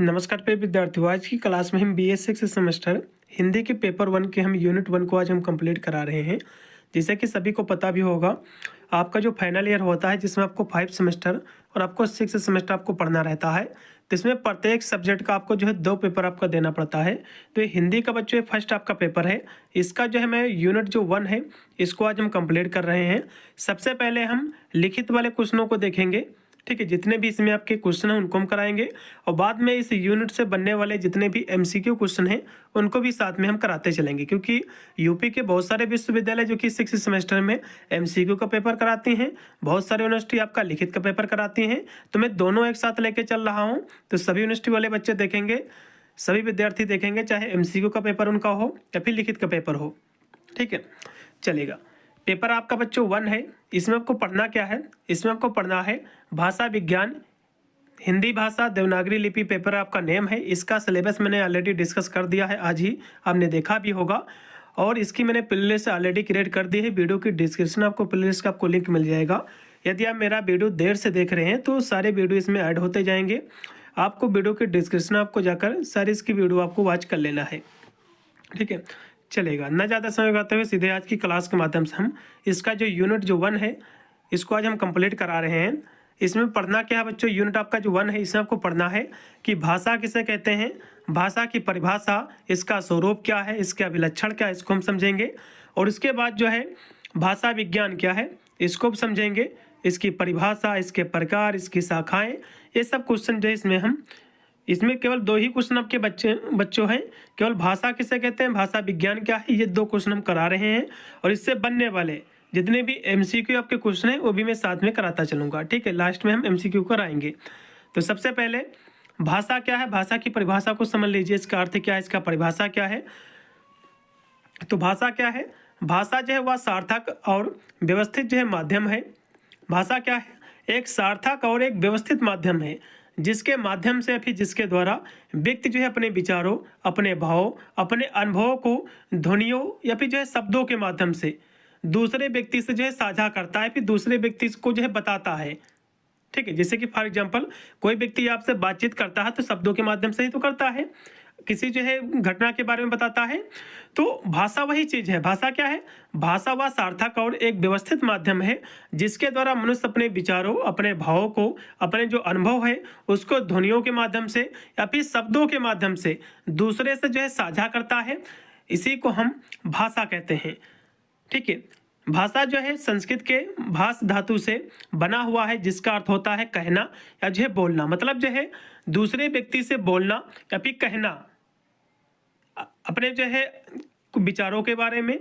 नमस्कार प्रिय विद्यार्थियों, आज की क्लास में हम बी ए सिक्स सेमेस्टर हिंदी के पेपर 1 के हम यूनिट 1 को आज हम कंप्लीट करा रहे हैं। जैसे कि सभी को पता भी होगा, आपका जो फाइनल ईयर होता है जिसमें आपको 5 सेमेस्टर और आपको 6 सेमेस्टर आपको पढ़ना रहता है। तो इसमें प्रत्येक सब्जेक्ट का आपको जो है 2 पेपर आपका देना पड़ता है। तो ये हिंदी का बच्चों ये फर्स्ट आपका पेपर है। इसका जो है मैं यूनिट जो 1 है इसको आज हम कंप्लीट कर रहे हैं। सबसे पहले हम लिखित वाले क्वेश्चनों को देखेंगे, ठीक है। जितने भी इसमें आपके क्वेश्चन हैं उनको हम कराएंगे और बाद में इस यूनिट से बनने वाले जितने भी एमसीक्यू क्वेश्चन हैं उनको भी साथ में हम कराते चलेंगे, क्योंकि यूपी के बहुत सारे विश्वविद्यालय जो कि 6 सेमेस्टर में एमसीक्यू का पेपर कराती हैं, बहुत सारे यूनिवर्सिटी आपका लिखित का पेपर कराती हैं। तो मैं दोनों एक साथ लेके चल रहा हूँ। तो सभी यूनिवर्सिटी वाले बच्चे देखेंगे, सभी विद्यार्थी देखेंगे, चाहे एमसीक्यू का पेपर उनका हो या फिर लिखित का पेपर हो, ठीक है। चलेगा, पेपर आपका बच्चों 1 है। इसमें आपको पढ़ना क्या है? इसमें आपको पढ़ना है भाषा विज्ञान, हिंदी भाषा देवनागरी लिपि पेपर आपका नेम है। इसका सिलेबस मैंने ऑलरेडी डिस्कस कर दिया है, आज ही आपने देखा भी होगा। और इसकी मैंने प्लेलिस्ट ऑलरेडी क्रिएट कर दी है। वीडियो की डिस्क्रिप्शन आपको प्लेलिस्ट का आपको लिंक मिल जाएगा। यदि आप मेरा वीडियो देर से देख रहे हैं तो सारे वीडियो इसमें ऐड होते जाएंगे। आपको वीडियो की डिस्क्रिप्शन आपको जाकर सारी इसकी वीडियो आपको वॉच कर लेना है, ठीक है। चलेगा, न ज़्यादा समय लगाते हुए सीधे आज की क्लास के माध्यम से हम इसका जो यूनिट जो 1 है इसको आज हम कंप्लीट करा रहे हैं। इसमें पढ़ना क्या है बच्चों? यूनिट आपका जो 1 है इसमें आपको पढ़ना है कि भाषा किसे कहते हैं, भाषा की परिभाषा, इसका स्वरूप क्या है, इसके अभिलक्षण क्या है, इसको हम समझेंगे। और इसके बाद जो है भाषा विज्ञान क्या है इसको भी समझेंगे, इसकी परिभाषा, इसके प्रकार, इसकी शाखाएँ, ये सब क्वेश्चन जो है इसमें केवल 2 ही क्वेश्चन आपके बच्चों हैं। केवल भाषा किसे कहते हैं, भाषा विज्ञान क्या है, ये 2 क्वेश्चन हम करा रहे हैं। और इससे बनने वाले जितने भी एमसीक्यू आपके क्वेश्चन हैं वो भी मैं साथ में कराता चलूँगा, ठीक है। लास्ट में हम एमसीक्यू कराएंगे। तो सबसे पहले भाषा क्या है, भाषा की परिभाषा को समझ लीजिए। इसका अर्थ क्या है, इसका परिभाषा क्या है। तो भाषा क्या है? भाषा जो है वह सार्थक और व्यवस्थित जो है माध्यम है। भाषा क्या है? एक सार्थक और एक व्यवस्थित माध्यम है जिसके माध्यम से फिर जिसके द्वारा व्यक्ति जो है अपने विचारों, अपने भावों, अपने अनुभवों को ध्वनियों या फिर जो है शब्दों के माध्यम से दूसरे व्यक्ति से जो है साझा करता है, फिर दूसरे व्यक्ति को जो है बताता है, ठीक है। जैसे कि फॉर एग्जांपल कोई व्यक्ति आपसे बातचीत करता है तो शब्दों के माध्यम से ही तो करता है, किसी जो है घटना के बारे में बताता है। तो भाषा वही चीज़ है। भाषा क्या है? भाषा वह सार्थक और एक व्यवस्थित माध्यम है जिसके द्वारा मनुष्य अपने विचारों, अपने भावों को, अपने जो अनुभव है उसको ध्वनियों के माध्यम से या फिर शब्दों के माध्यम से दूसरे से जो है साझा करता है। इसी को हम भाषा कहते हैं, ठीक है। भाषा जो है संस्कृत के भाष धातु से बना हुआ है जिसका अर्थ होता है कहना या जो है बोलना। मतलब जो है दूसरे व्यक्ति से बोलना या फिर कहना, अपने जो है विचारों के बारे में,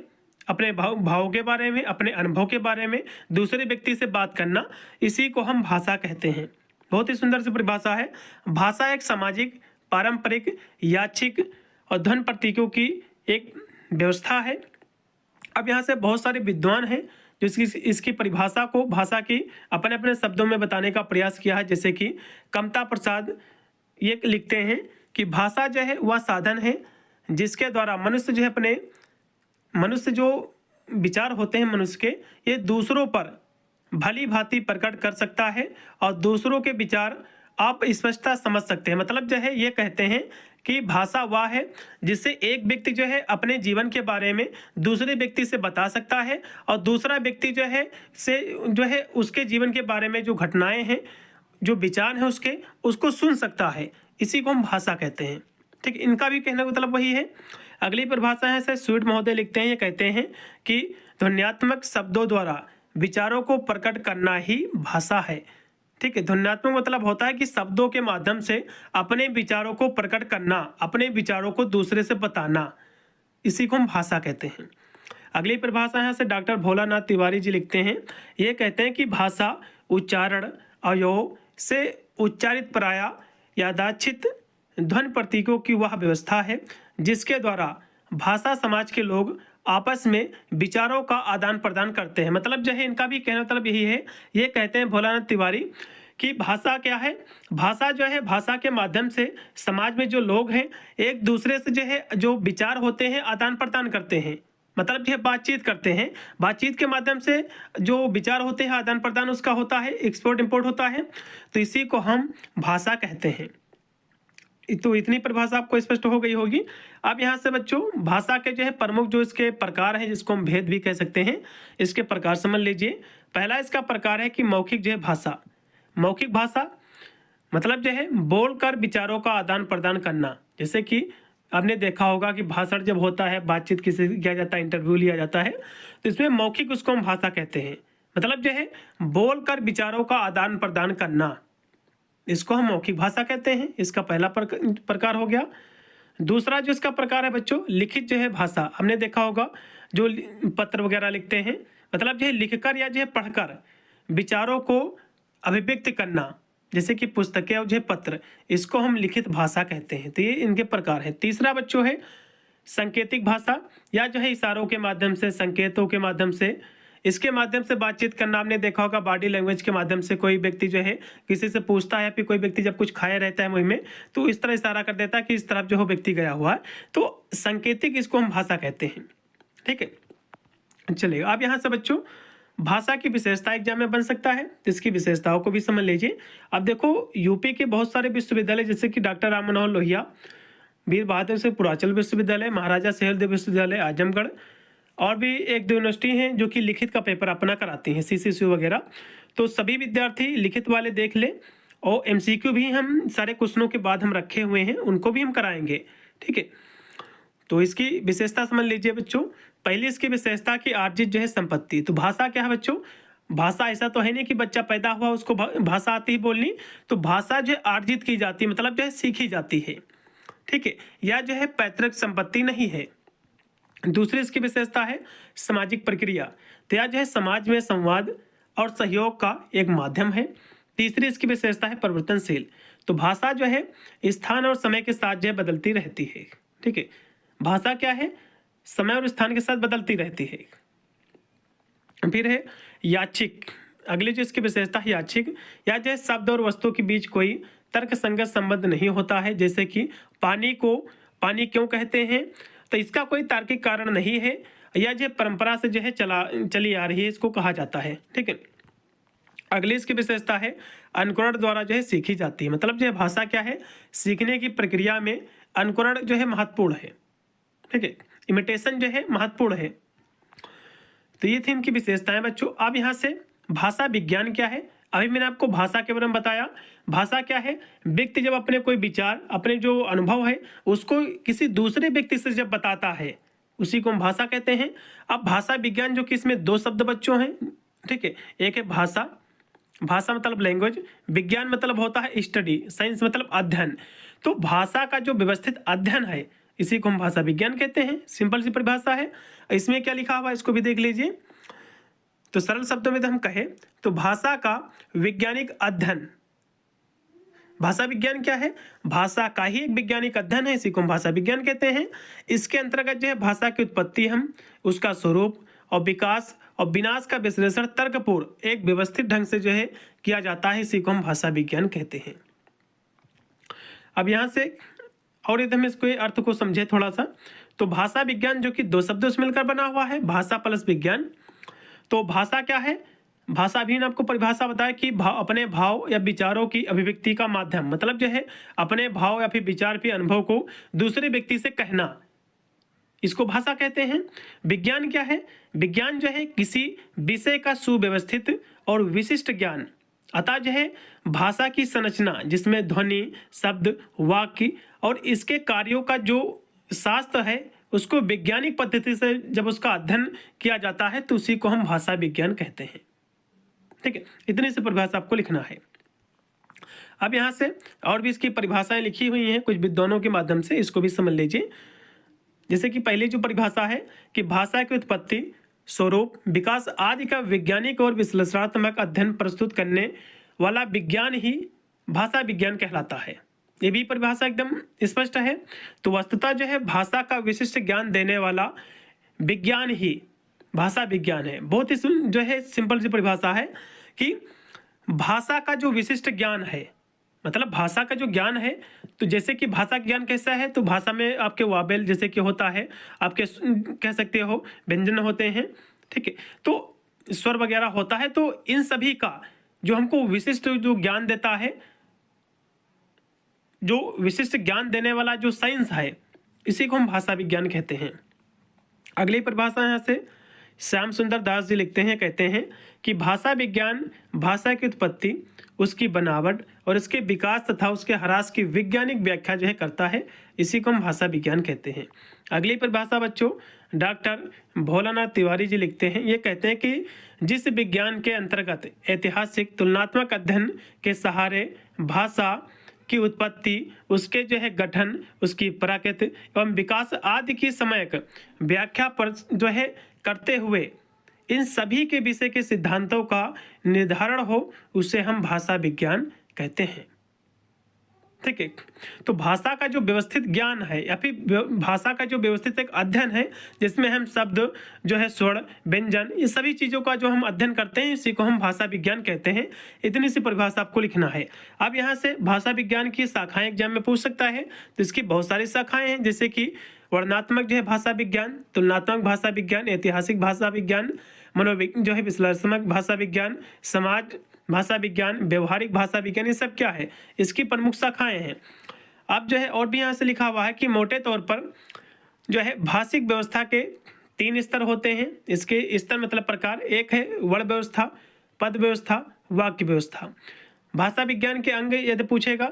अपने भावों के बारे में, अपने अनुभव के बारे में दूसरे व्यक्ति से बात करना, इसी को हम भाषा कहते हैं। बहुत ही सुंदर सी परिभाषा है। भाषा एक सामाजिक, पारंपरिक, यादृच्छिक और ध्वनि प्रतीकों की एक व्यवस्था है। अब यहाँ से बहुत सारे विद्वान हैं जो इसकी परिभाषा को भाषा की अपने अपने शब्दों में बताने का प्रयास किया है। जैसे कि कमता प्रसाद ये लिखते हैं कि भाषा जो है वह साधन है जिसके द्वारा मनुष्य जो विचार होते हैं मनुष्य के, ये दूसरों पर भली भांति प्रकट कर सकता है और दूसरों के विचार आप स्पष्टता समझ सकते हैं। मतलब जो है ये कहते हैं कि भाषा वह है जिससे एक व्यक्ति जो है अपने जीवन के बारे में दूसरे व्यक्ति से बता सकता है और दूसरा व्यक्ति जो है उसके जीवन के बारे में जो घटनाएं हैं, जो विचार हैं उसको सुन सकता है। इसी को हम भाषा कहते हैं, ठीक। इनका भी कहने का मतलब वही है। अगली परिभाषा है सर स्वीट महोदय लिखते हैं, ये कहते हैं कि ध्वन्यात्मक शब्दों द्वारा विचारों को प्रकट करना ही भाषा है, ठीक है। ध्वन्यात्मक मतलब होता है कि शब्दों के माध्यम से अपने विचारों को प्रकट करना, अपने विचारों को दूसरे से बताना, इसी को हम भाषा कहते हैं। अगली परिभाषा है से डॉक्टर भोलानाथ तिवारी जी लिखते हैं, ये कहते हैं कि भाषा उच्चारण, अवयव से उच्चारित पराया यादृच्छिक ध्वनि प्रतीकों की वह व्यवस्था है जिसके द्वारा भाषा समाज के लोग आपस में विचारों का आदान प्रदान करते हैं। मतलब जो है इनका भी कहना मतलब यही है। ये कहते हैं भोलानाथ तिवारी कि भाषा क्या है? भाषा जो है, भाषा के माध्यम से समाज में जो लोग हैं एक दूसरे से जो है जो विचार होते हैं आदान प्रदान करते हैं। मतलब जो है बातचीत करते हैं, बातचीत के माध्यम से जो विचार होते हैं आदान प्रदान उसका होता है, एक्सपोर्ट इंपोर्ट होता है। तो इसी को हम भाषा कहते हैं। तो इतनी परिभाषा आपको स्पष्ट हो गई होगी। अब यहाँ से बच्चों भाषा के जो है प्रमुख जो इसके प्रकार हैं, जिसको हम भेद भी कह सकते हैं, इसके प्रकार समझ लीजिए। पहला इसका प्रकार है कि मौखिक जो है भाषा। मौखिक भाषा मतलब जो है बोलकर विचारों का आदान प्रदान करना। जैसे कि आपने देखा होगा कि भाषण जब होता है, बातचीत किसी से किया जाता है, इंटरव्यू लिया जाता है, तो इसमें मौखिक उसको हम भाषा कहते हैं। मतलब जो है बोलकर विचारों का आदान प्रदान करना, इसको हम मौखिक भाषा कहते हैं। इसका पहला प्रकार हो गया। दूसरा जो इसका प्रकार है बच्चों लिखित जो है भाषा। हमने देखा होगा जो पत्र वगैरह लिखते हैं, मतलब जो है लिखकर या जो है पढ़कर विचारों को अभिव्यक्त करना, जैसे कि पुस्तकें और जो है पत्र, इसको हम लिखित भाषा कहते हैं। तो ये इनके प्रकार है। तीसरा बच्चों है सांकेतिक भाषा, या जो है इशारों के माध्यम से, संकेतों के माध्यम से, इसके माध्यम से बातचीत करना। आपने देखा होगा बॉडी लैंग्वेज के माध्यम से कोई व्यक्ति जो है किसी से पूछता है, फिर कोई व्यक्ति जब कुछ खाया रहता है मुंह में, तो इस तरह इशारा कर देता है कि इस तरफ जो है व्यक्ति गया हुआ है। तो सांकेतिक इसको हम भाषा कहते हैं। ठीक है, चलिए अब यहाँ से बच्चों भाषा की विशेषता एग्जाम में बन सकता है, तो इसकी विशेषताओं को भी समझ लीजिए। अब देखो यूपी के बहुत सारे विश्वविद्यालय जैसे कि डॉक्टर राम मनोहर लोहिया, वीर बहादुर सिंह पूर्वांचल विश्वविद्यालय, महाराजा सुहेलदेव विश्वविद्यालय आजमगढ़, और भी एक दो यूनिवर्सिटी हैं जो कि लिखित का पेपर अपना कराती हैं, CCCU वगैरह। तो सभी विद्यार्थी लिखित वाले देख ले, और MCQ भी हम सारे क्वेश्चनों के बाद हम रखे हुए हैं, उनको भी हम कराएंगे। ठीक है, तो इसकी विशेषता समझ लीजिए बच्चों। पहली इसकी विशेषता की आर्जित जो है संपत्ति। तो भाषा क्या है बच्चों, भाषा ऐसा तो है नहीं कि बच्चा पैदा हुआ उसको भाषा आती ही बोलनी, तो भाषा जो है आर्जित की जाती है, मतलब जो है सीखी जाती है। ठीक है, या जो है पैतृक संपत्ति नहीं है। दूसरी इसकी विशेषता है सामाजिक प्रक्रिया, तो यह जो है समाज में संवाद और सहयोग का एक माध्यम है। तीसरी इसकी विशेषता है परिवर्तनशील, तो भाषा जो है स्थान और समय के साथ जो है बदलती रहती है। ठीक है, भाषा क्या है, समय और स्थान के साथ बदलती रहती है। फिर है यादृच्छिक, अगली जो इसकी विशेषता है यादृच्छिक, या जो है शब्द और वस्तु के बीच कोई तर्क संगत संबंध नहीं होता है। जैसे कि पानी को पानी क्यों कहते हैं, तो इसका कोई तार्किक कारण नहीं है, या जो परंपरा से जो है चली आ रही है, इसको कहा जाता है। ठीक है, अगली इसकी विशेषता है अनुकरण द्वारा जो है सीखी जाती है। मतलब जो है भाषा क्या है, सीखने की प्रक्रिया में अनुकरण जो है महत्वपूर्ण है। ठीक है, इमिटेशन जो है महत्वपूर्ण है। तो ये थी इनकी विशेषताएं बच्चों। अब यहाँ से भाषा विज्ञान क्या है, अभी मैंने आपको भाषा के बारे में बताया। भाषा क्या है, व्यक्ति जब अपने कोई विचार, अपने जो अनुभव है उसको किसी दूसरे व्यक्ति से जब बताता है, उसी को हम भाषा कहते हैं। अब भाषा विज्ञान जो कि इसमें दो शब्द बच्चों हैं। ठीक है, एक है भाषा, भाषा मतलब लैंग्वेज, विज्ञान मतलब होता है स्टडी, साइंस मतलब अध्ययन। तो भाषा का जो व्यवस्थित अध्ययन है इसी को हम भाषा विज्ञान कहते हैं। सिंपल सी परिभाषा है। इसमें क्या लिखा हुआ है इसको भी देख लीजिए। तो सरल शब्दों में हम कहें तो भाषा का वैज्ञानिक अध्ययन, भाषा विज्ञान क्या है, भाषा का ही एक वैज्ञानिक अध्ययन है, इसी को हम भाषा विज्ञान कहते हैं। इसके अंतर्गत जो है भाषा की उत्पत्ति, हम उसका स्वरूप और विकास और विनाश का विश्लेषण तर्कपूर्ण एक व्यवस्थित ढंग से जो है किया जाता है, इसी को हम भाषा विज्ञान कहते हैं। अब यहाँ से और एकदम इसको अर्थ को समझे थोड़ा सा। तो भाषा विज्ञान जो कि दो शब्दों से मिलकर बना हुआ है, भाषा प्लस विज्ञान। तो भाषा क्या है, भाषा भी आपको परिभाषा बताया कि अपने भाव या विचारों की अभिव्यक्ति का माध्यम, मतलब जो है अपने भाव या फिर विचार के अनुभव को दूसरे व्यक्ति से कहना, इसको भाषा कहते हैं। विज्ञान क्या है, विज्ञान जो है किसी विषय का सुव्यवस्थित और विशिष्ट ज्ञान, अतः जो है भाषा की संरचना जिसमें ध्वनि, शब्द, वाक्य और इसके कार्यों का जो शास्त्र है उसको वैज्ञानिक पद्धति से जब उसका अध्ययन किया जाता है तो उसी को हम भाषा विज्ञान कहते हैं। ठीक है, इतनी सी परिभाषा आपको लिखना है। अब यहाँ से और भी इसकी परिभाषाएं लिखी हुई हैं कुछ विद्वानों के माध्यम से, इसको भी समझ लीजिए। जैसे कि पहली जो परिभाषा है कि भाषा की उत्पत्ति, स्वरूप, विकास आदि का वैज्ञानिक और विश्लेषणात्मक अध्ययन प्रस्तुत करने वाला विज्ञान ही भाषा विज्ञान कहलाता है। ये भी परिभाषा एकदम स्पष्ट है। तो वस्तुतः जो है भाषा का विशिष्ट ज्ञान देने वाला विज्ञान ही भाषा विज्ञान है। बहुत ही जो है सिंपल सी परिभाषा है कि भाषा का जो विशिष्ट ज्ञान है, मतलब भाषा का जो ज्ञान है, तो जैसे कि भाषा ज्ञान कैसा है, तो भाषा में आपके वाबेल जैसे कि होता है, आपके कह सकते हो व्यंजन होते हैं। ठीक है, तो स्वर वगैरह होता है। तो इन सभी का जो हमको विशिष्ट जो ज्ञान देता है जो विशिष्ट ज्ञान देने वाला जो साइंस है, इसी को हम भाषा विज्ञान कहते हैं। अगली परिभाषा यहाँ से श्याम सुंदर दास जी लिखते हैं, कहते हैं कि भाषा विज्ञान भाषा की उत्पत्ति, उसकी बनावट और उसके विकास तथा उसके ह्रास की वैज्ञानिक व्याख्या जो है करता है, इसी को हम भाषा विज्ञान कहते हैं। अगली परिभाषा बच्चों डॉक्टर भोलानाथ तिवारी जी लिखते हैं, ये कहते हैं कि जिस विज्ञान के अंतर्गत ऐतिहासिक तुलनात्मक अध्ययन के सहारे भाषा की उत्पत्ति, उसके जो है गठन, उसकी प्रकृति एवं विकास आदि की समयक व्याख्या पर जो है करते हुए इन सभी के विषय के सिद्धांतों का निर्धारण हो, उसे हम भाषा विज्ञान कहते हैं। ठीक है, तो भाषा का जो व्यवस्थित ज्ञान है या फिर भाषा का जो व्यवस्थित एक अध्ययन है, जिसमें हम शब्द जो है स्वर, व्यंजन, ये सभी चीज़ों का जो हम अध्ययन करते हैं, इसी को हम भाषा विज्ञान कहते हैं। इतनी सी परिभाषा आपको लिखना है। अब यहाँ से भाषा विज्ञान की शाखाएं एग्जाम में पूछ सकता है, तो इसकी बहुत सारी शाखाएं हैं, जैसे कि वर्णनात्मक जो है भाषा विज्ञान, तुलनात्मक भाषा विज्ञान, ऐतिहासिक भाषा विज्ञान, जो है विश्लेषणात्मक भाषा विज्ञान, समाज भाषा विज्ञान, व्यवहारिक भाषा विज्ञान, ये सब क्या है, इसकी प्रमुख शाखाएं हैं। अब जो है और भी यहाँ से लिखा हुआ है कि मोटे तौर पर जो है भाषिक व्यवस्था के 3 स्तर होते हैं। इसके स्तर मतलब प्रकार, एक है वर्ण व्यवस्था, पद व्यवस्था, वाक्य व्यवस्था। भाषा विज्ञान के अंग यदि पूछेगा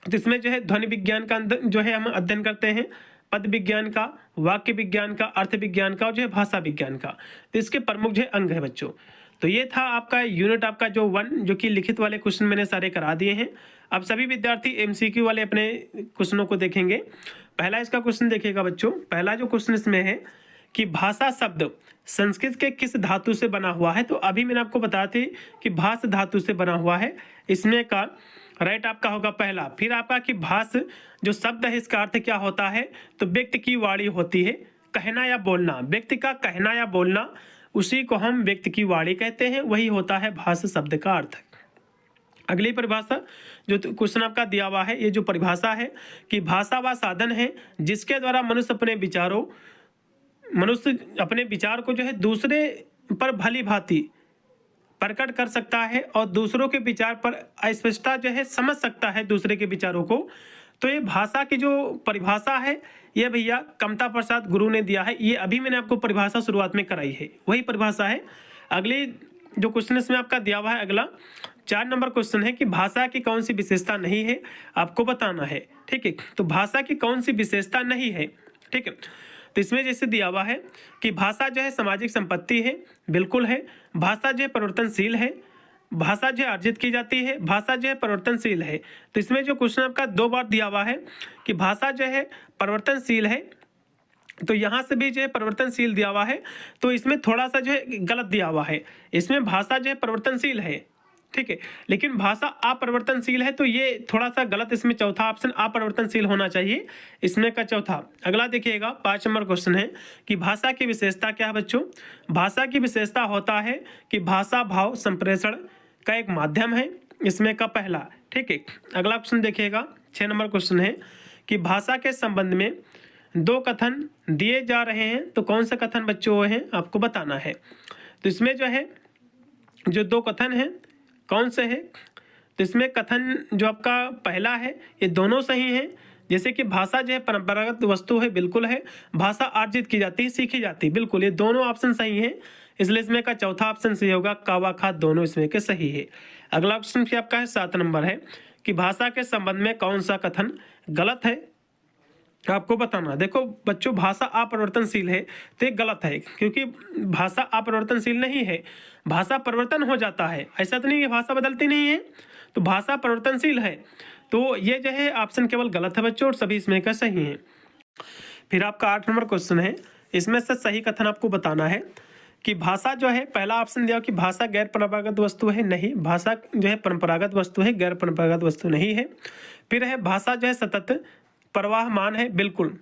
तो इसमें जो है ध्वनि विज्ञान का जो है हम अध्ययन करते हैं, पद विज्ञान का, वाक्य विज्ञान का, अर्थ विज्ञान का और जो है भाषा विज्ञान का। तो इसके प्रमुख जो है अंग है बच्चों। तो ये था आपका यूनिट आपका जो 1, जो कि लिखित वाले क्वेश्चन मैंने सारे करा दिए हैं। अब सभी विद्यार्थी एमसीक्यू वाले अपने क्वेश्चनों को देखेंगे। पहला इसका क्वेश्चन देखिएगा बच्चों। पहला जो क्वेश्चन इसमें है कि भाषा शब्द संस्कृत के किस धातु से बना हुआ है। तो अभी मैंने आपको बताया थी कि भाष धातु से बना हुआ है। इसमें का राइट आपका होगा पहला। फिर आपका कि भाष जो शब्द है, इसका अर्थ क्या होता है, तो व्यक्ति की वाणी होती है, कहना या बोलना, व्यक्ति का कहना या बोलना, उसी को हम व्यक्ति की वाणी कहते हैं, वही होता है भाष शब्द का अर्थ। अगली परिभाषा जो क्वेश्चन आपका दिया हुआ है, ये जो परिभाषा है कि भाषा वह साधन है जिसके द्वारा मनुष्य अपने विचार को जो है दूसरे पर भली भांति प्रकट कर सकता है और दूसरों के विचार पर अस्पष्टता जो है समझ सकता है दूसरे के विचारों को। तो ये भाषा की जो परिभाषा है, ये भैया कमता प्रसाद गुरु ने दिया है। ये अभी मैंने आपको परिभाषा शुरुआत में कराई है, वही परिभाषा है। अगली जो क्वेश्चन इसमें आपका दिया हुआ है, अगला 4 नंबर क्वेश्चन है कि भाषा की कौन सी विशेषता नहीं है, आपको बताना है। ठीक है, तो भाषा की कौन सी विशेषता नहीं है। ठीक है, तो इसमें जैसे दिया हुआ है कि भाषा जो है सामाजिक संपत्ति है, बिल्कुल है। भाषा जो है परिवर्तनशील है, भाषा जो है अर्जित की जाती है, भाषा जो है परिवर्तनशील है। तो इसमें जो क्वेश्चन आपका 2 बार दिया हुआ है कि भाषा जो है परिवर्तनशील है, तो यहाँ से भी जो है परिवर्तनशील दिया हुआ है, तो इसमें थोड़ा सा जो है गलत दिया हुआ है। इसमें भाषा जो है परिवर्तनशील है, ठीक है, लेकिन भाषा अपरिवर्तनशील है, तो ये थोड़ा सा गलत। इसमें चौथा ऑप्शन अपरिवर्तनशील होना चाहिए, इसमें का चौथा। अगला देखिएगा 5 नंबर क्वेश्चन है कि भाषा की विशेषता क्या है बच्चों। भाषा की विशेषता होता है कि भाषा भाव संप्रेषण का एक माध्यम है, इसमें का पहला। ठीक है, अगला क्वेश्चन देखिएगा 6 नंबर क्वेश्चन है कि भाषा के संबंध में 2 कथन दिए जा रहे हैं, तो कौन सा कथन बच्चों वो हैं, आपको बताना है। तो इसमें जो है जो 2 कथन हैं कौन से हैं, तो इसमें कथन जो आपका पहला है, ये दोनों सही हैं। जैसे कि भाषा जो है परंपरागत वस्तु है, बिल्कुल है। भाषा अर्जित की जाती है, सीखी जाती है, बिल्कुल, ये दोनों ऑप्शन सही हैं। इसलिए इसमें का चौथा ऑप्शन सही होगा, कावा खा, दोनों इसमें के सही है। अगला क्वेश्चन भी आपका है 7 नंबर है कि भाषा के संबंध में कौन सा कथन गलत है, आपको बताना। देखो बच्चों, भाषा अपरिवर्तनशील है तो ये गलत है, क्योंकि भाषा अपरिवर्तनशील नहीं है, भाषा परिवर्तन हो जाता है। ऐसा तो नहीं है भाषा बदलती नहीं है, तो भाषा परिवर्तनशील है, तो ये जो है ऑप्शन केवल गलत है बच्चों, और सभी इसमें का सही है। फिर आपका 8 नंबर क्वेश्चन है, इसमें से सही कथन आपको बताना है कि भाषा जो है, पहला ऑप्शन दिया कि भाषा गैर परंपरागत वस्तु है, नहीं, भाषा जो है परंपरागत वस्तु है, गैर परंपरागत वस्तु नहीं है। फिर है भाषा जो है सतत प्रवाहमान है, बिल्कुल,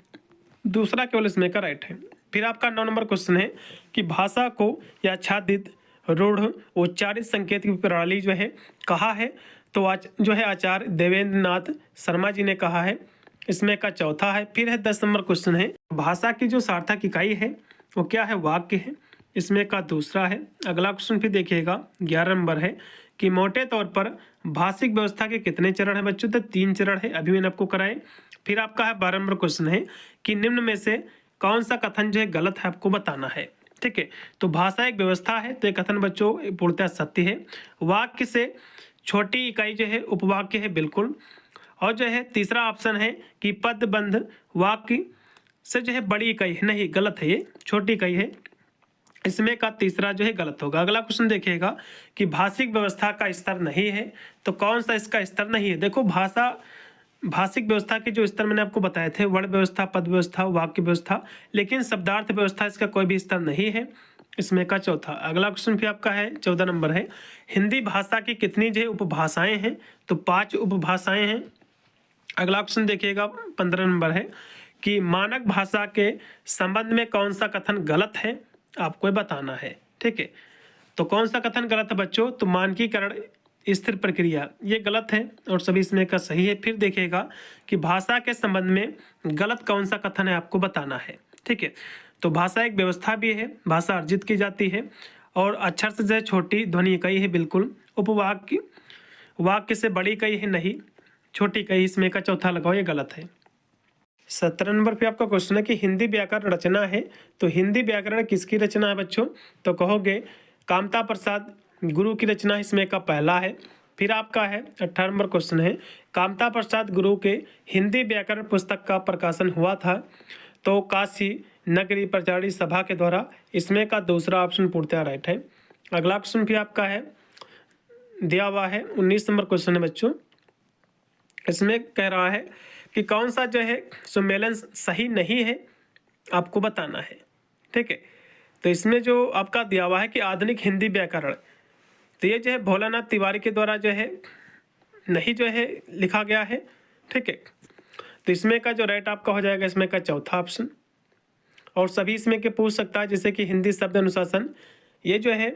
दूसरा केवल इसमें का राइट है। फिर आपका 9 नंबर क्वेश्चन है कि भाषा को या आच्छादित, रूढ़, उच्चारित संकेत की प्रणाली जो है कहा है, तो आज जो है आचार्य देवेंद्र नाथ शर्मा जी ने कहा है, इसमें का चौथा है। फिर है 10 नंबर क्वेश्चन है, भाषा की जो सार्थक इकाई है वो क्या है, वाक्य है, इसमें का दूसरा है। अगला क्वेश्चन फिर देखिएगा 11 नंबर है कि मोटे तौर पर भाषिक व्यवस्था के कितने चरण हैं बच्चों? तो 3 चरण है, अभी मैंने आपको कराए। फिर आपका है 12 नंबर क्वेश्चन है कि निम्न में से कौन सा कथन जो है गलत है, आपको बताना है। ठीक है, तो भाषा एक व्यवस्था है, तो ये कथन बच्चों पूर्णतः सत्य है। वाक्य से छोटी इकाई जो है उपवाक्य है, बिल्कुल। और जो है तीसरा ऑप्शन है कि पदबंध वाक्य से जो है बड़ी इकाई है, नहीं, गलत है, ये छोटी इकाई है। इसमें का तीसरा जो है गलत होगा। अगला क्वेश्चन देखिएगा कि भाषिक व्यवस्था का स्तर नहीं है, तो कौन सा इसका स्तर नहीं है? देखो, भाषिक व्यवस्था के जो स्तर मैंने आपको बताए थे, वर्ण व्यवस्था, पद व्यवस्था, वाक्य व्यवस्था, लेकिन शब्दार्थ व्यवस्था इसका कोई भी स्तर नहीं है। इसमें का चौथा। अगला क्वेश्चन भी आपका है 14 नंबर है, हिंदी भाषा की कितनी जो है उपभाषाएं हैं? तो 5 उपभाषाएं हैं। अगला क्वेश्चन देखिएगा 15 नंबर है कि मानक भाषा के संबंध में कौन सा कथन गलत है, आपको बताना है। ठीक है, तो कौन सा कथन गलत है बच्चों? तो मानकीकरण स्थिर प्रक्रिया, ये गलत है और सभी इसमें का सही है। फिर देखिएगा कि भाषा के संबंध में गलत कौन सा कथन है, आपको बताना है। ठीक है, तो भाषा एक व्यवस्था भी है, भाषा अर्जित की जाती है और अक्षर से जो छोटी ध्वनि इकाई है, बिल्कुल। उपवाक्य वाक्य से बड़ी इकाई है, नहीं, छोटी इकाई। इसमें का चौथा लगाओ, ये गलत है। 17 नंबर पे आपका क्वेश्चन है कि हिंदी व्याकरण रचना है, तो हिंदी व्याकरण किसकी रचना है बच्चों? तो कहोगे कामता प्रसाद गुरु की रचना, इसमें का पहला है। फिर आपका है 18 नंबर क्वेश्चन है, कामता प्रसाद गुरु के हिंदी व्याकरण पुस्तक का प्रकाशन हुआ था, तो काशी नगरी प्रचारी सभा के द्वारा। इसमें का दूसरा ऑप्शन पूर्णतः राइट है। अगला क्वेश्चन भी आपका है दिया हुआ है 19 नंबर क्वेश्चन है बच्चों। इसमें कह रहा है कि कौन सा जो है सम्मेलन सही नहीं है, आपको बताना है। ठीक है, तो इसमें जो आपका दिया हुआ है कि आधुनिक हिंदी व्याकरण, तो ये जो है भोलानाथ तिवारी के द्वारा जो है नहीं जो है लिखा गया है। ठीक है, तो इसमें का जो राइट आपका हो जाएगा, इसमें का चौथा ऑप्शन। और सभी इसमें के पूछ सकता है, जैसे कि हिंदी शब्द अनुशासन, ये जो है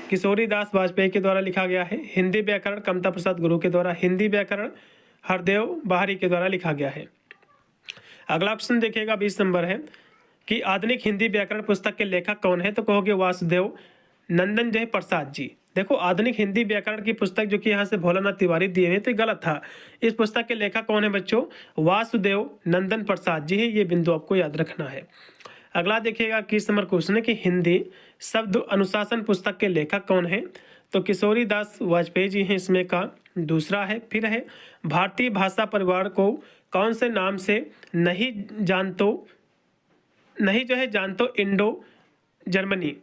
किशोरी दास वाजपेयी के द्वारा लिखा गया है। हिंदी व्याकरण कामता प्रसाद गुरु के द्वारा। हिंदी व्याकरण हरदेव बाहरी के द्वारा लिखा गया है। अगला ऑप्शन देखिएगा 20 नंबर है कि आधुनिक हिंदी व्याकरण पुस्तक के लेखक कौन है? तो कहोगे वासुदेव नंदन जो है प्रसाद जी। देखो, आधुनिक हिंदी व्याकरण की पुस्तक जो कि यहाँ से भोलानाथ तिवारी दिए हैं, तो ये गलत था। इस पुस्तक के लेखक कौन है बच्चों? वासुदेव नंदन प्रसाद जी है, ये बिंदु आपको याद रखना है। अगला देखिएगा 21 नंबर क्वेश्चन है कि हिंदी शब्द अनुशासन पुस्तक के लेखक कौन है? तो किशोरी दास वाजपेयी जी हैं, इसमें का दूसरा है। फिर है भारतीय भाषा परिवार को कौन से नाम से नहीं जो है जानतो इंडो जर्मनी,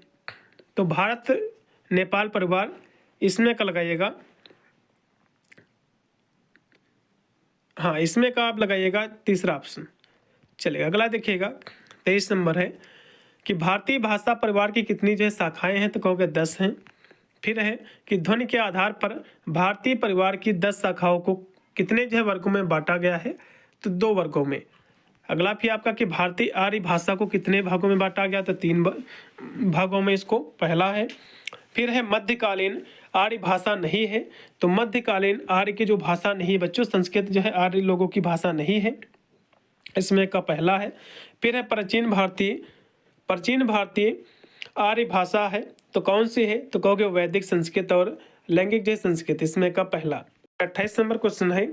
तो भारत नेपाल परिवार, इसमें का लगाइएगा, हाँ, इसमें का आप लगाइएगा तीसरा ऑप्शन चलेगा। अगला देखिएगा 23 नंबर है कि भारतीय भाषा परिवार की कितनी जो है शाखाएं हैं? तो कहोगे 10 हैं। फिर है कि ध्वनि के आधार पर भारतीय परिवार की 10 शाखाओं को कितने जो है वर्गों में बांटा गया है? तो 2 वर्गों में। अगला फिर आपका कि भारतीय आर्य भाषा को कितने भागों में बांटा गया? तो 3 भागों में, इसको पहला है। फिर है मध्यकालीन आर्य भाषा नहीं है, तो मध्यकालीन आर्य की जो भाषा नहीं है बच्चों, संस्कृत जो है आर्य लोगों की भाषा नहीं है, इसमें का पहला है। फिर है प्राचीन भारतीय आर्य भाषा है, तो कौन सी है? तो कहोगे वैदिक संस्कृत और लैंगिक जो संस्कृत, इसमें का पहला। 28 नंबर क्वेश्चन है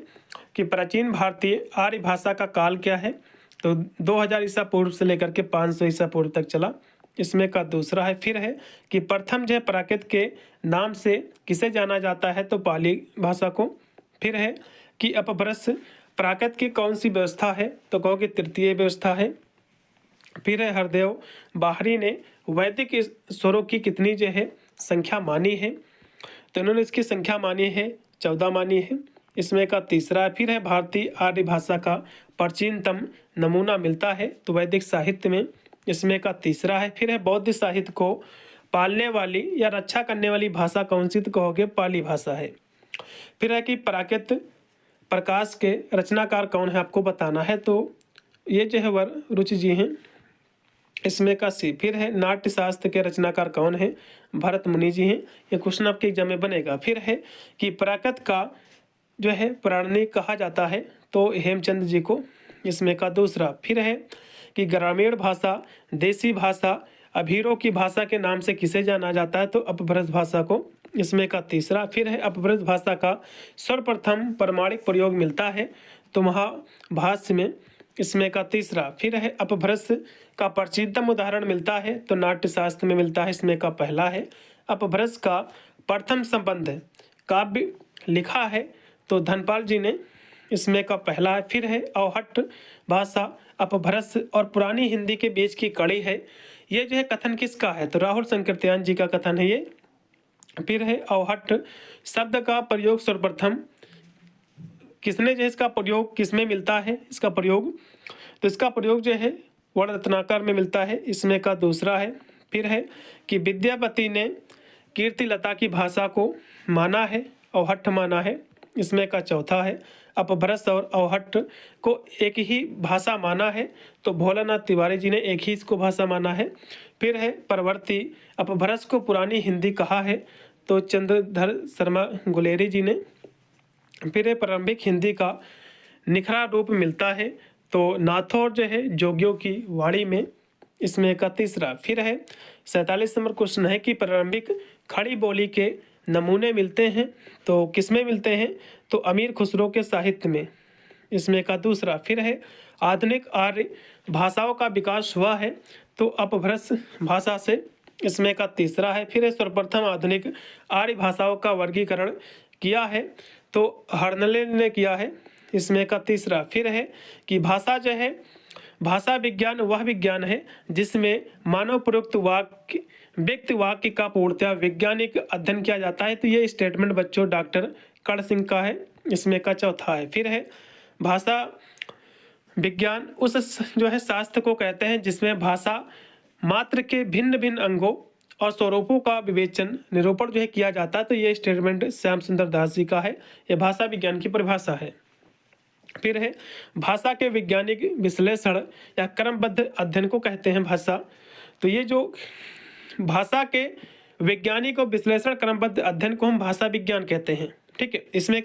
कि प्राचीन भारतीय आर्य भाषा का काल क्या है? तो 2000 ईसा पूर्व से लेकर के 500 ईसा पूर्व तक चला, इसमें का दूसरा है। फिर है कि प्रथम जो है प्राकृत के नाम से किसे जाना जाता है? तो पाली भाषा को। फिर है कि अपभ्रंश प्राकृत की कौन सी व्यवस्था है? तो कहोगे तृतीय व्यवस्था है। फिर है हरदेव बाहरी ने वैदिक स्वरों की कितनी जो है संख्या मानी है? तो इन्होंने इसकी संख्या मानी है 14 मानी है, इसमें का तीसरा है। फिर है भारतीय आर्य भाषा का प्राचीनतम नमूना मिलता है तो वैदिक साहित्य में, इसमें का तीसरा है। फिर है बौद्ध साहित्य को पालने वाली या रक्षा करने वाली भाषा कौन सी? तो कहोगे पाली भाषा है। फिर है कि प्राकृत प्रकाश के रचनाकार कौन है? आपको बताना है, तो ये जो है वर रुचि जी हैं, इसमें का सी। फिर है नाट्य शास्त्र के रचनाकार कौन है? भरत मुनि जी हैं, ये क्वेश्चन आपके एग्जाम में बनेगा। फिर है कि प्राकृत का जो है प्राणी कहा जाता है, तो हेमचंद जी को, इसमें का दूसरा। फिर है कि ग्रामीण भाषा, देसी भाषा, अभीरों की भाषा के नाम से किसे जाना जाता है? तो अपभ्रंश भाषा को। इसमें का तीसरा। फिर है अपभ्रंश भाषा का सर्वप्रथम प्रमाणिक प्रयोग मिलता है तो महाभाष्य में, इसमें का तीसरा। फिर है अपभ्रंश का प्राचीनतम उदाहरण मिलता है तो नाट्यशास्त्र में मिलता है, इसमें का पहला है। अपभ्रंश का प्रथम संबंध काव्य लिखा है तो धनपाल जी ने, इसमें का पहला है। फिर है अवहट्ट भाषा अपभ्रंश और पुरानी हिंदी के बीच की कड़ी है। ये जो है कथन किसका है तो राहुल शंकरत्यान जी का कथन है ये। फिर है अवहट्ट शब्द का प्रयोग सर्वप्रथम किसने जो है, इसका प्रयोग किसमें मिलता है, इसका प्रयोग तो इसका प्रयोग जो है वर्ण रत्नाकर में मिलता है, इसमें का दूसरा है। फिर है कि विद्यापति ने कीर्तिलता की भाषा को माना है, अवहट्ठ माना है, इसमें का चौथा है। अपभ्रंश और अवहट्ठ को एक ही भाषा माना है तो भोलानाथ तिवारी जी ने एक ही इसको भाषा माना है। फिर है परवर्ती अपभ्रंश को पुरानी हिंदी कहा है तो चंद्रधर शर्मा गुलेरी जी ने। फिर है प्रारंभिक हिंदी का निखरा रूप मिलता है तो नाथौर जो है जोगियों की वाणी में, इसमें का तीसरा। फिर है 47 नंबर क्वेश्चन है कि प्रारंभिक खड़ी बोली के नमूने मिलते हैं तो किसमें मिलते हैं तो अमीर खुसरो के साहित्य में, इसमें का दूसरा। फिर है आधुनिक आर्य भाषाओं का विकास हुआ है तो अपभ्रंश भाषा से, इसमें का तीसरा है। फिर है सर्वप्रथम आधुनिक आर्य भाषाओं का वर्गीकरण किया है तो हर्नले ने किया है, इसमें का तीसरा। फिर है कि भाषा जो है, भाषा विज्ञान वह विज्ञान है जिसमें मानव प्रयुक्त वाक्य व्यक्ति वाक्य का पूर्णतः वैज्ञानिक अध्ययन किया जाता है तो ये स्टेटमेंट बच्चों डॉक्टर कर्ण सिंह का है, इसमें का चौथा है। फिर है भाषा विज्ञान उस जो है शास्त्र को कहते हैं जिसमें भाषा मात्र के भिन्न भिन्न अंगों और स्वरूपों का विवेचन निरूपण जो है किया जाता है तो ये स्टेटमेंट श्याम सुंदर दास जी का है, यह भाषा विज्ञान की परिभाषा है। फिर है भाषा के वैज्ञानिक विश्लेषण या क्रमबद्ध अध्ययन को कहते हैं भाषा, तो ये जो भाषा के वैज्ञानिक और विश्लेषण क्रमबद्ध अध्ययन को हम भाषा विज्ञान कहते हैं, ठीक है। इसमें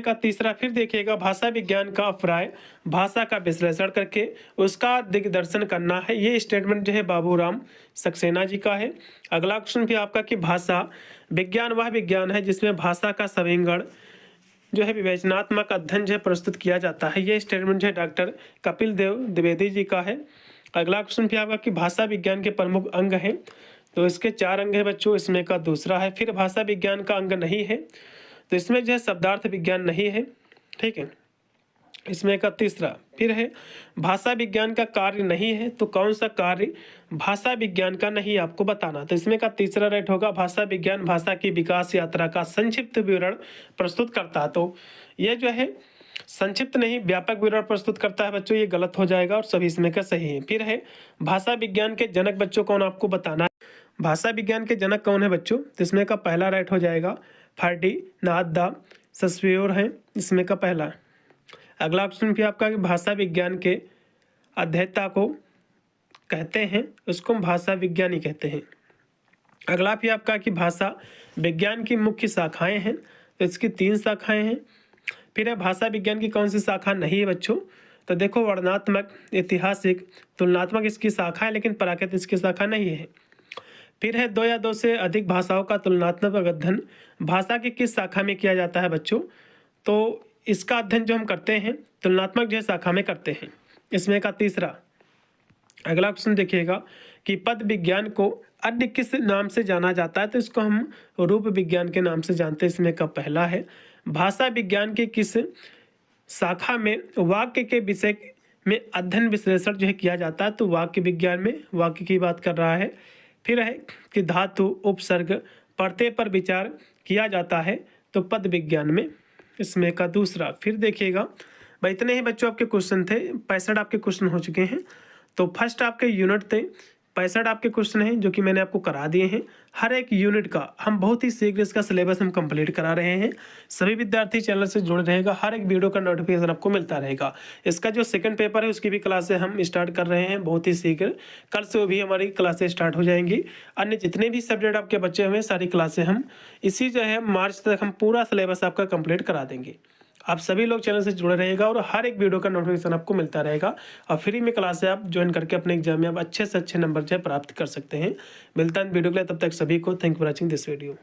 का तीसरा फिर देखिएगा भाषा विज्ञान का अभिप्राय भाषा का विश्लेषण करके उसका दिग्दर्शन करना है, ये स्टेटमेंट जो है बाबूराम सक्सेना जी का है। अगला क्वेश्चन भी आपका कि भाषा विज्ञान वह विज्ञान है जिसमें भाषा का सविंगण जो है विवेचनात्मक अध्ययन जो है प्रस्तुत किया जाता है, ये स्टेटमेंट जो है डॉक्टर कपिल देव द्विवेदी जी का है। अगला क्वेश्चन भी आपका कि भाषा विज्ञान के प्रमुख अंग हैं तो इसके 4 अंग है बच्चों, इसमें का दूसरा है। फिर भाषा विज्ञान का अंग नहीं है तो इसमें जो है शब्दार्थ विज्ञान नहीं है, ठीक है, इसमें का तीसरा। फिर है भाषा विज्ञान का कार्य नहीं है तो कौन सा कार्य भाषा विज्ञान का नहीं आपको बताना, तो इसमें का तीसरा राइट होगा भाषा विज्ञान भाषा की विकास यात्रा का संक्षिप्त विवरण प्रस्तुत करता है, तो ये जो है संक्षिप्त नहीं व्यापक विवरण प्रस्तुत करता है बच्चों, ये गलत हो जाएगा और सभी इसमें का सही है। फिर है भाषा विज्ञान के जनक बच्चों कौन आपको बताना है, भाषा विज्ञान के जनक कौन है बच्चों, तो इसमें का पहला राइट हो जाएगा फर्डिनांड द सस्योर है, इसमें का पहला। अगला ऑप्शन भी आपका कि भाषा विज्ञान के अध्येता को कहते हैं, उसको हम भाषा विज्ञानी कहते हैं। अगला भी आपका कि भाषा विज्ञान की मुख्य शाखाएं हैं तो इसकी 3 शाखाएं हैं। फिर है भाषा विज्ञान की कौन सी शाखा नहीं है बच्चों, तो देखो वर्णनात्मक ऐतिहासिक तुलनात्मक इसकी शाखा है लेकिन प्राकृतिक इसकी शाखा नहीं है। फिर है 2 या 2 से अधिक भाषाओं का तुलनात्मक अध्ययन भाषा की किस शाखा में किया जाता है बच्चों, तो इसका अध्ययन जो हम करते हैं तुलनात्मक जो शाखा में करते हैं, इसमें का तीसरा। अगला क्वेश्चन देखिएगा कि पद विज्ञान को अन्य किस नाम से जाना जाता है, तो इसको हम रूप विज्ञान के नाम से जानते हैं, इसमें का पहला है। भाषा विज्ञान की किस शाखा में वाक्य के विषय में अध्ययन विश्लेषण जो है किया जाता है, तो वाक्य विज्ञान में वाक्य की बात कर रहा है। फिर है कि धातु उपसर्ग प्रत्यय पर विचार किया जाता है तो पद विज्ञान में, इसमें का दूसरा। फिर देखिएगा भाई इतने ही बच्चों आपके क्वेश्चन थे, 65 आपके क्वेश्चन हो चुके हैं। तो फर्स्ट आपके यूनिट थे 65 आपके क्वेश्चन हैं जो कि मैंने आपको करा दिए हैं। हर एक यूनिट का हम बहुत ही शीघ्र इसका सिलेबस हम कंप्लीट करा रहे हैं। सभी विद्यार्थी चैनल से जुड़े रहेगा, हर एक वीडियो का नोटिफिकेशन आपको मिलता रहेगा। इसका जो सेकंड पेपर है उसकी भी क्लासें हम स्टार्ट कर रहे हैं बहुत ही शीघ्र, कल से वो भी हमारी क्लासें स्टार्ट हो जाएंगी। अन्य जितने भी सब्जेक्ट आपके बच्चे हुए सारी क्लासें हम इसी जो है मार्च तक हम पूरा सिलेबस आपका कंप्लीट करा देंगे। आप सभी लोग चैनल से जुड़े रहिएगा और हर एक वीडियो का नोटिफिकेशन आपको मिलता रहेगा और फ्री में क्लास है, आप ज्वाइन करके अपने एग्जाम में आप अच्छे से अच्छे नंबर जो है प्राप्त कर सकते हैं। मिलता है वीडियो के लिए, तब तक सभी को thank for watching this video.